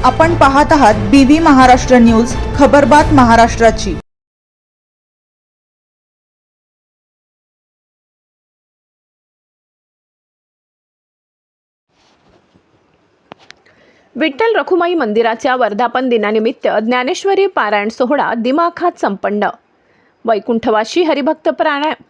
आपण पाहत आहात BV महाराष्ट्र न्यूज, खबरबात महाराष्ट्राची। विठ्ठल रखुमाई मंदिराच्या वर्धापन दिनानिमित्त ज्ञानेश्वरी पारायण सोहळा दिमाखात संपन्न। वैकुंठवासी हरिभक्त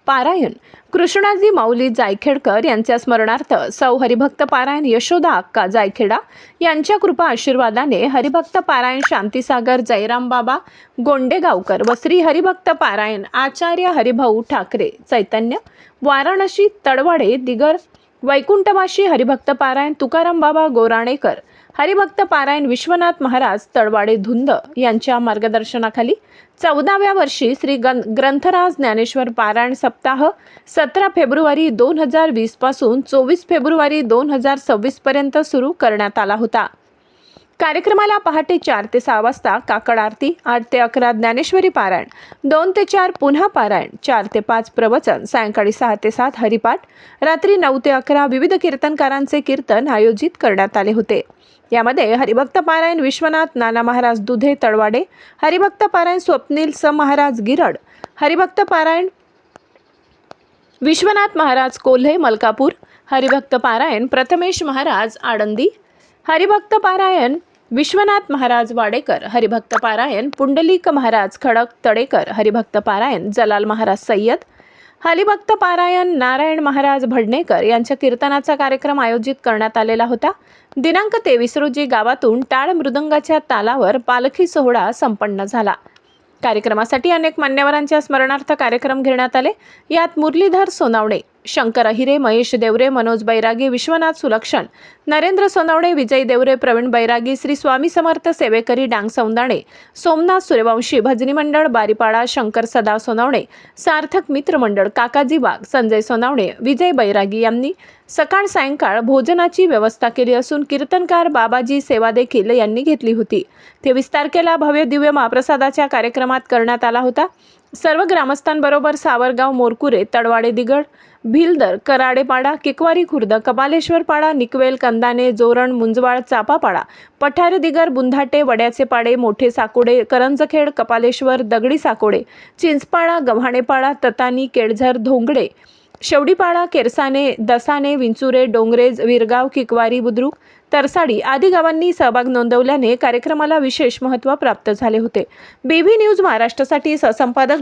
पारायण कृष्णाजी माऊली जायखेडकर यांच्या स्मरणार्थ सौ हरिभक्त पारायण यशोदा अक्का जायखेडा यांच्या कृपा आशीर्वादाने हरिभक्त पारायण शांतीसागर जयराम बाबा गोंडेगावकर व श्री हरिभक्त पारायण आचार्य हरिभाऊ ठाकरे चैतन्य वाराणसी तडवाडे दिगर वैकुंठवासी हरिभक्त पारायण तुकाराम बाबा गोराणेकर हरिभक्त पारायण विश्वनाथ महाराज तळवाडे धुंद यांच्या मार्गदर्शनाखाली 14व्या वर्षी श्री ग्रंथराज ज्ञानेश्वर पारायण सप्ताह 17 फेब्रुवारी 2020 पासून 24 फेब्रुवारी 2026 पर्यंत सुरू करण्यात आला होता। कार्यक्रमाला पहाटे 4 ते 6 वाजता काकड आरती, 8 ते 11 ज्ञानेश्वरी पारायण, 2 ते 4 पुन्हा पारायण, 4 ते 5 प्रवचन, सायंकाळी 6 ते 7 हरिपाठ, रात्री 9 ते 11 विविध कीर्तनकारांचे कीर्तन आयोजित करण्यात आले होते। यामध्ये हरिभक्त पारायण विश्वनाथ नाना महाराज दुधे तळवाडे, हरिभक्त पारायण स्वप्नील स महाराज गिरड, हरिभक्त पारायण विश्वनाथ महाराज कोल्हे मलकापूर, हरिभक्त पारायण प्रथमेश महाराज आळंदी, हरिभक्त पारायण विश्वनाथ महाराज वाडेकर, हरिभक्त पारायण पुंडलिक महाराज खडक तडेकर, हरिभक्त पारायण जलाल महाराज सय्यद, हरिभक्त पारायण नारायण महाराज भडनेकर यांच्या कीर्तनाचा कार्यक्रम आयोजित करण्यात आलेला होता। दिनांक 23 रोजी गावातून टाळ मृदंगाच्या तालावर पालखी सोहळा संपन्न झाला। कार्यक्रमासाठी अनेक मान्यवरांच्या स्मरणार्थ कार्यक्रम घेण्यात आले। यात मुरलीधर सोनावणे, शंकर अहिरे, महेश देवरे, मनोज बैरागी, विश्वनाथ सुलक्षण, नरेंद्र सोनावणे, विजय देवरे, प्रवीण बैरागी, श्री स्वामी समर्थ सेवेकरी डांग सौंदाणे, सोमनाथ सूर्यवंशी, भजनी मंडळ बारीपाडा, शंकर सदा सोनावणे, सार्थक मित्र मंडळ, काकाजी वाघ, संजय सोनावणे, विजय बैरागी यांनी सकाळ सायंकाळ भोजनाची व्यवस्था केली असून कीर्तनकार बाबाजी सेवा देखील यांनी घेतली होती। 23 तारखेला भव्य दिव्य महाप्रसादाच्या कार्यक्रमात करण्यात आला होता। सर्व ग्रामस्थांबरोबर सावरगाव, मोरकुरे, तडवाडे दिगड, भिलदर, कराडेपाडा, किकवारी खुर्द, कपालेश्वर पाडा, निकवेल, कंदाने, जोरण, मुंजवाळ, चापापाडा, पठारे दिगर, बुंधाटे, वड्याचे पाडे, मोठे साकोडे, करंजखेड, कपालेश्वर, दगडी साकोडे, चिंचपाडा, गव्हाणेपाडा, ततानी, केळझर, धोंगडे, शेवडीपाडा, केरसाने, दसाने, विंचुरे, डोंगरेज, विरगाव, किकवारी, बुद्रुक, तरसाडी आदी गावांनी सहभाग नोंदवल्याने कार्यक्रमाला विशेष महत्त्व प्राप्त झाले होते। BV न्यूज महाराष्ट्रासाठी सहसंपादक